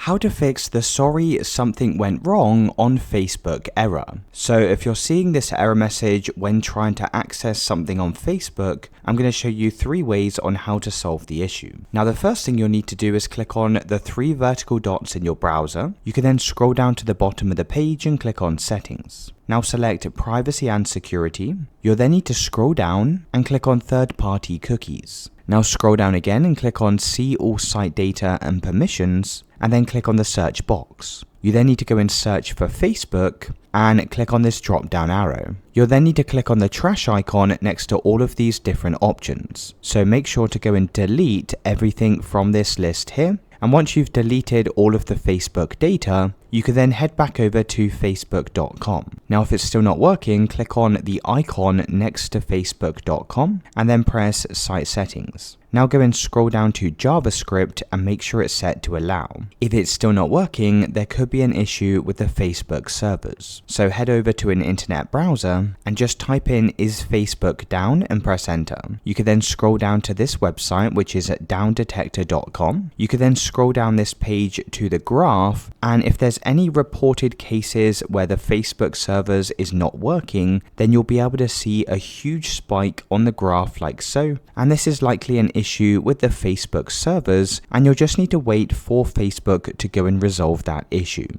How to fix the sorry something went wrong on Facebook error. So if you're seeing this error message when trying to access something on Facebook, I'm going to show you 3 ways on how to solve the issue. Now the first thing you'll need to do is click on the 3 vertical dots in your browser. You can then scroll down to the bottom of the page and click on Settings. Now select Privacy and Security. You'll then need to scroll down and click on Third-Party Cookies. Now scroll down again and click on See All Site Data and Permissions, and then click on the search box. You then need to go and search for Facebook and click on this drop down arrow. You'll then need to click on the trash icon next to all of these different options. So make sure to go and delete everything from this list here. And once you've deleted all of the Facebook data, you can then head back over to facebook.com. Now if it's still not working, click on the icon next to facebook.com and then press Site Settings. Now go and scroll down to JavaScript and make sure it's set to allow. If it's still not working, there could be an issue with the Facebook servers. So head over to an internet browser and just type in "is Facebook down" and press enter. You can then scroll down to this website, which is at downdetector.com. You can then scroll down this page to the graph, and if there's any reported cases where the Facebook servers is not working, then you'll be able to see a huge spike on the graph like so, and this is likely an issue with the Facebook servers, and you'll just need to wait for Facebook to go and resolve that issue.